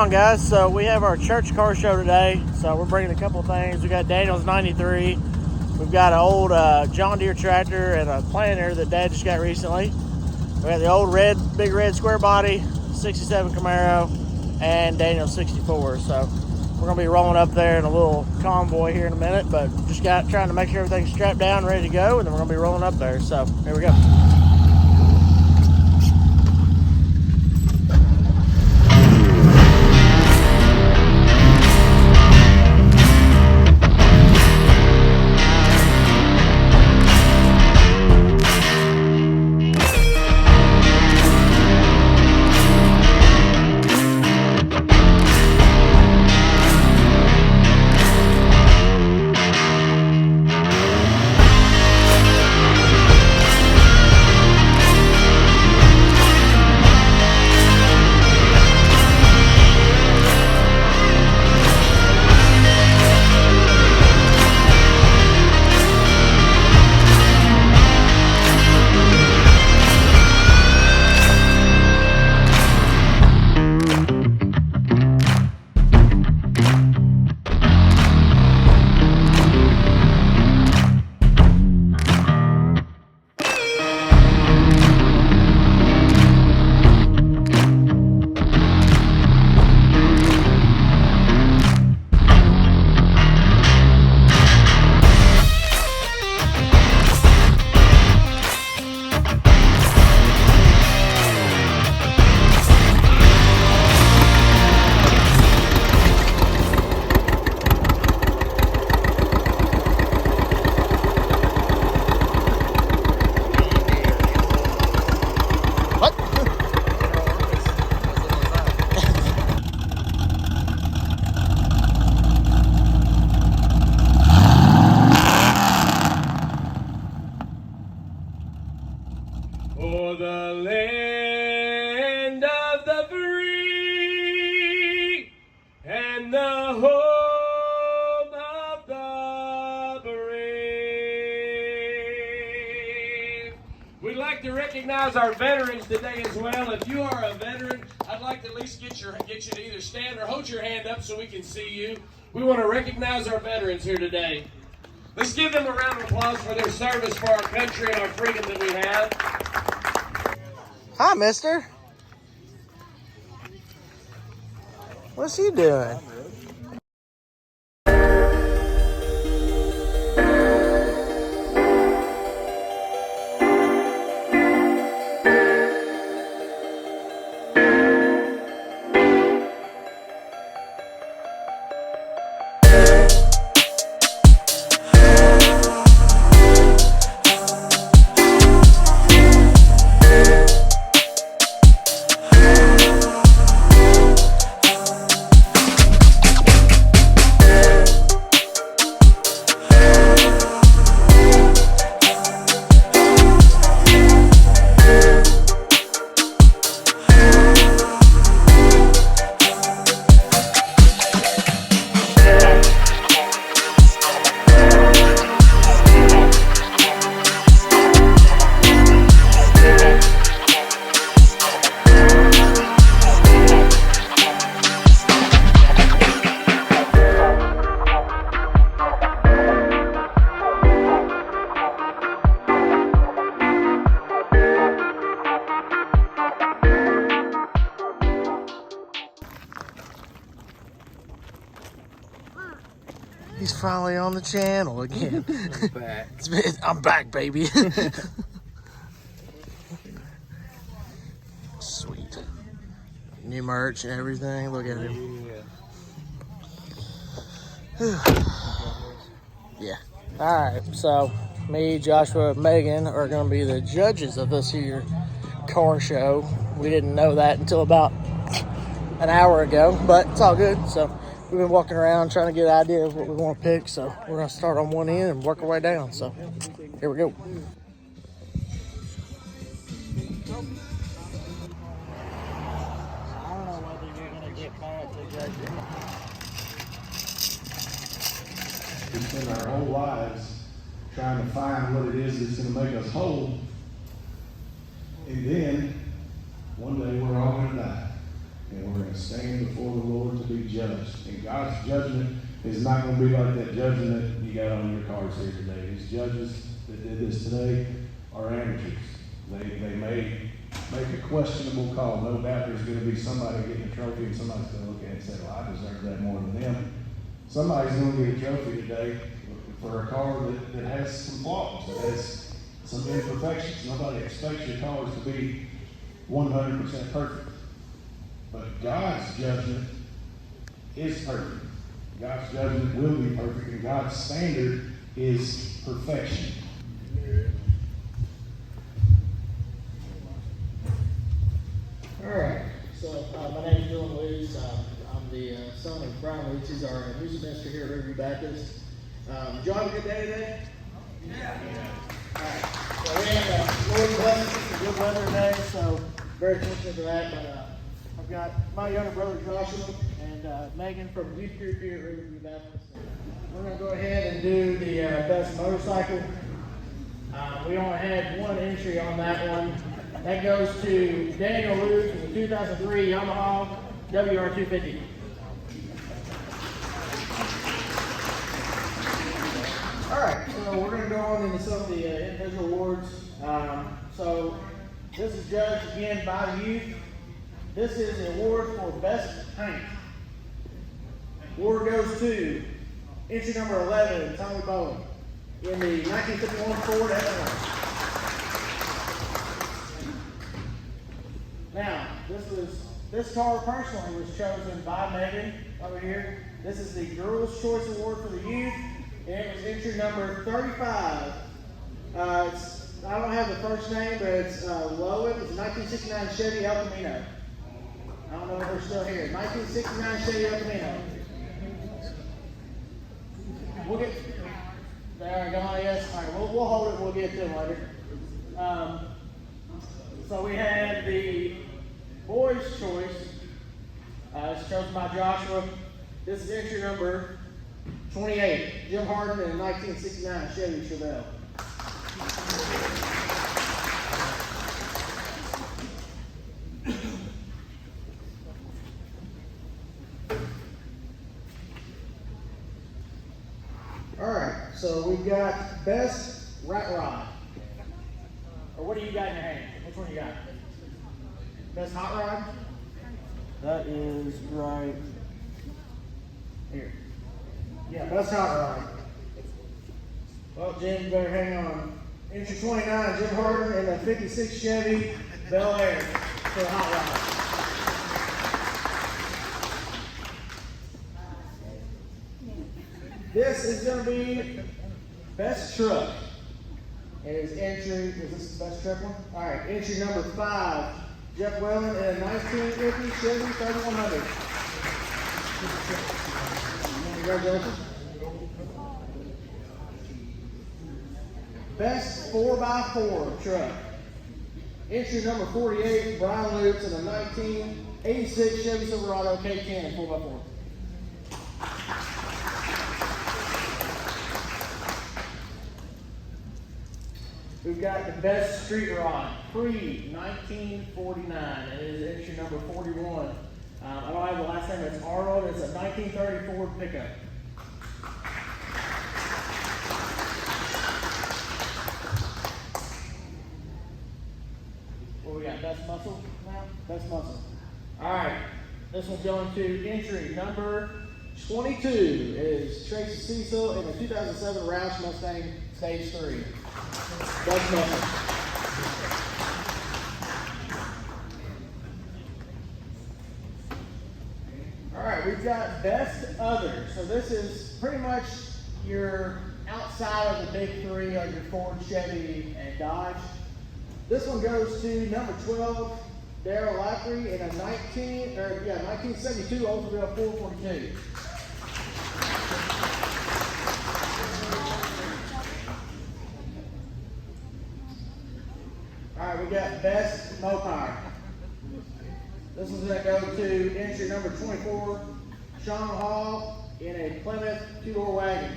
on, guys? So we have our church car show today. So we're bringing a couple things. We got Daniel's 93. We've got an old John Deere tractor and a planter that Dad just got recently. We got the old big red square body 67 Camaro and Daniel's 64. So we're gonna be rolling up there in a little convoy here in a minute, but just trying to make sure everything's strapped down, ready to go, and then we're gonna be rolling up there. So here we go. For the land of the free and the home of the brave. We'd like to recognize our veterans today as well. If you are a veteran, I'd like to at least get you to either stand or hold your hand up so we can see you. We want to recognize our veterans here today. Let's give them a round of applause for their service for our country and our freedom that we have. Hi, mister. What's he doing? He's finally on the channel again. I'm back. I'm back, baby. Sweet. New merch and everything. Look at him. Yeah. Alright, so me, Joshua, and Megan are going to be the judges of this here car show. We didn't know that until about an hour ago, but it's all good. So we've been walking around trying to get an idea of what we want to pick. So we're going to start on one end and work our way down. So here we go. I don't know whether you're going to get mad to judge it. We spend our whole lives trying to find what it is that's going to make us whole. And then, one day we're all going to die. And we're going to stand before the Lord to be judged. And God's judgment is not going to be like that judgment that you got on your cars here today. These judges that did this today are amateurs. They may make a questionable call. No doubt there's going to be somebody getting a trophy and somebody's going to look at it and say, well, I deserve that more than them. Somebody's going to get a trophy today for a car that has some flaws, that has some imperfections. Nobody expects your cars to be 100% perfect. But God's judgment is perfect. God's judgment will be perfect, and God's standard is perfection. All right. So my name is Dylan Lutz. I'm the son of Brian Lutz. He's our music minister here at Riverview Baptist. Did y'all have a good day today? Yeah. All right. So we had Lord bless us with good weather today, so very fortunate for that. But I've got my younger brother Joshua and Megan from the youth group here at Riverview Baptist. We're going to go ahead and do the best motorcycle. We only had one entry on that one. That goes to Daniel Lutz in the 2003 Yamaha WR250. All right, so we're going to go on into some of the individual awards. So this is judged again by the youth. This is the award for best paint. Award goes to entry number 11, Tommy Bowen, in the 1951 Ford F1. Now, this car personally was chosen by Megan over here. This is the Girls' Choice Award for the youth, and it was entry number 35. I don't have the first name, but it's Lowen. It's a 1969 Chevy El Camino. I don't know if they're still here. 1969 Chevy El Camino. We'll get there. Gone. Yes. All right. We'll hold it. We'll get to them later. So we had the boys' choice. It's chosen by Joshua. This is entry number 28. Jim Harden in a 1969 Chevy Chevelle. All right. So we've got best rat rod. Or what do you got in your hand? Which one you got? Best hot rod? That is right here. Yeah, best hot rod. Well, Jim, you better hang on. Entry 29, Jim Harden in a 56 Chevy Bel Air for the hot rod. This is going to be best truck. It is entry, is this the best truck one? All right, entry number 5, Jeff Wellen in a 1950 Chevy 3100. Congratulations. Best 4x4 truck. Entry number 48, Brian Lutz in a 1986 Chevy Silverado K10 4x4. We've got the best street rod, pre-1949, and it is entry number 41. I don't have the last name, it's Arnold. It's a 1930 Ford pickup. What we got, best muscle now? Best muscle. All right, this one's going to entry number 22 is Tracy Cecil in the 2007 Roush Mustang Stage 3. Best muscle. All right, we've got best other. So this is pretty much your outside of the big three of your Ford, Chevy, and Dodge. This one goes to number 12, Daryl Lafferty in a 1972 Oldsmobile 442. All right, we got best Mopar. This one's going to go to entry number 24, Sean Hall in a Plymouth two-door wagon.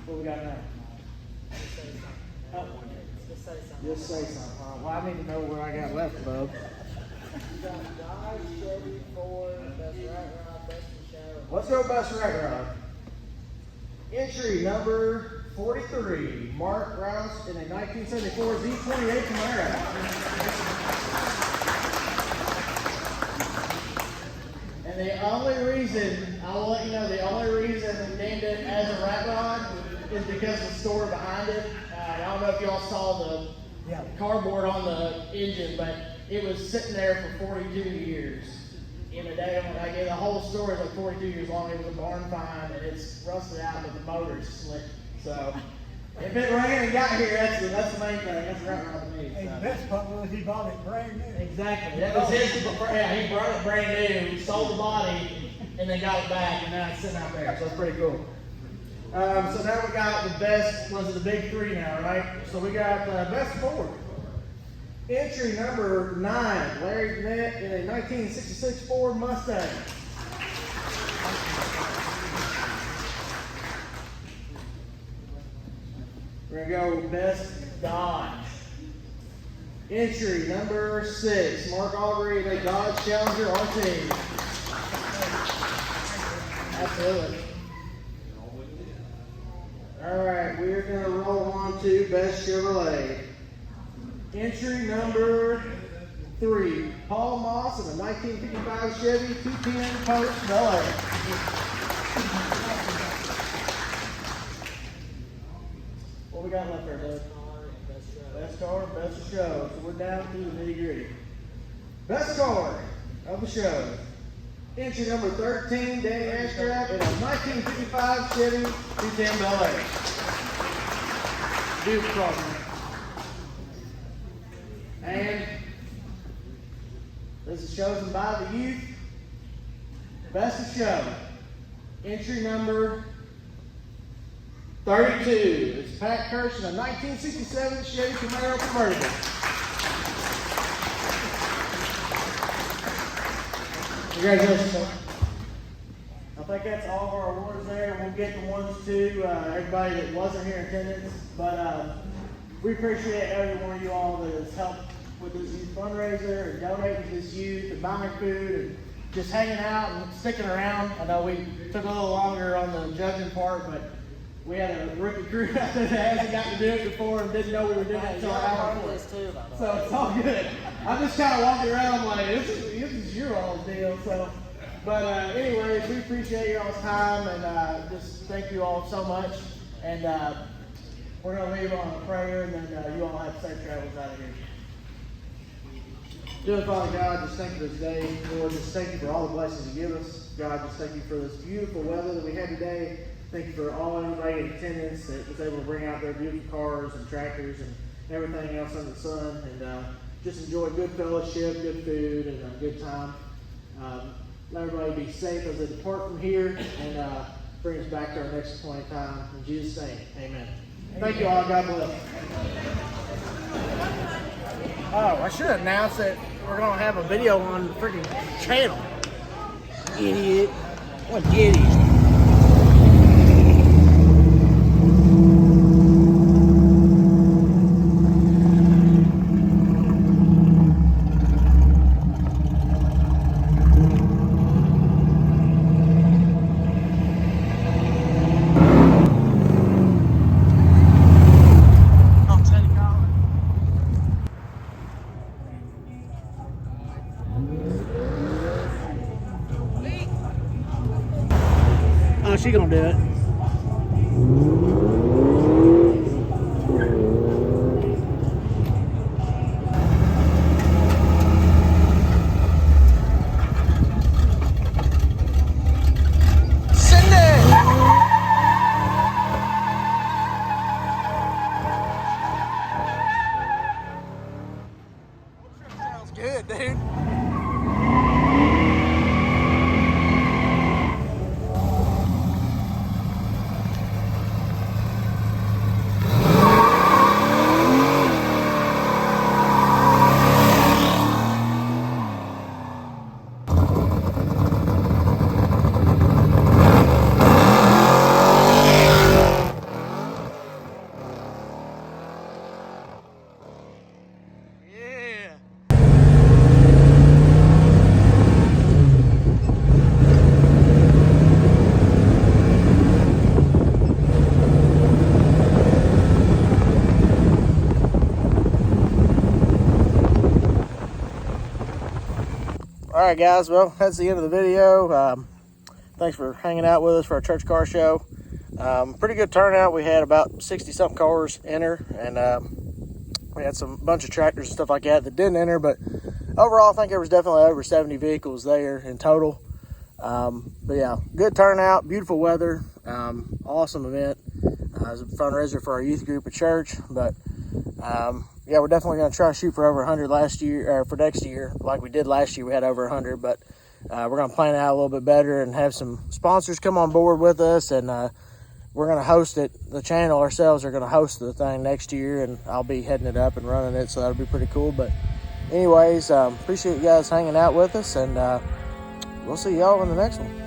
What we got now? Oh, Just say something. Well, I need to know what I got left, bub. Chevy, Ford, best rat rod, best in show. Let's go best rat rod. Entry number 43, Mark Rouse in a 1974 Z28 Camaro. And the only reason, I will let you know, the only reason we named it as a rat rod is because of the story behind it. I don't know if y'all saw the cardboard on the engine, but it was sitting there for 42 years. In a day, the whole story is like 42 years long. It was a barn find, and it's rusted out, but the motor's slick. So if it ran and got here, that's the main thing. That's right around to me. Hey, the best part was he bought it brand new. Exactly. That was his. Yeah, he brought it brand new, sold the body, and then got it back, and now it's sitting out there. So it's pretty cool. So now we got the best. Was it the big three now, right? So we got best Ford. Entry number 9, Larry Bennett in a 1966 Ford Mustang. We're gonna go best Dodge. Entry number 6, Mark Aubrey in a Dodge Challenger RT. Absolutely. All right, we're gonna roll on to best Chevrolet. Entry number 3, Paul Moss in a 1955 Chevy 210 Post Bel Air. What we got left there, Doug? Best car and best of show. So we're down to the nitty gritty. Best car of the show. Entry number 13, Danny Ashcraft in a 1955 Chevy 210 Bel Air. Beautiful car, man. And this is chosen by the youth. Best of show. Entry number 32. It's Pat Kirsch in a 1967 Chevy Camaro convertible. Congratulations, sir. I think that's all of our awards there. We'll get the ones to everybody that wasn't here in attendance. But we appreciate every one of you all that has helped with this youth fundraiser and donating to this youth and buying food and just hanging out and sticking around. I know we took a little longer on the judging part, but we had a rookie crew out there that hasn't got to do it before and didn't know we were doing it until an hour before. So it's all good. I'm just kind of walking around like, this is your all's deal. So, but anyways, we appreciate your all's time and just thank you all so much. And we're going to leave on a prayer and then you all have safe travels out of here. Dear Father God, just thank you for this day. Lord, just thank you for all the blessings you give us. God, just thank you for this beautiful weather that we had today. Thank you for everybody in attendance that was able to bring out their beautiful cars and tractors and everything else under the sun. And just enjoy good fellowship, good food, and a good time. Let everybody be safe as they depart from here and bring us back to our next appointed time. In Jesus' name, amen. Thank you all. God bless. Oh, I should announce that we're going to have a video on the freaking channel. Idiot. What idiot? Oh, she gonna do it. Send it! Sounds good, dude. right, guys. Well, that's the end of the video. Thanks for hanging out with us for our church car show. Pretty good turnout. We had about 60-something cars enter, and we had some bunch of tractors and stuff like that didn't enter. But overall, I think there was definitely over 70 vehicles there in total. But yeah, good turnout, beautiful weather, awesome event. It was a fundraiser for our youth group at church. But yeah, we're definitely going to try to shoot for over 100 for next year. Like we did last year, we had over 100, but we're going to plan it out a little bit better and have some sponsors come on board with us, and we're going to host it. The channel ourselves are going to host the thing next year, and I'll be heading it up and running it, so that'll be pretty cool. But anyways, appreciate you guys hanging out with us, and we'll see y'all in the next one.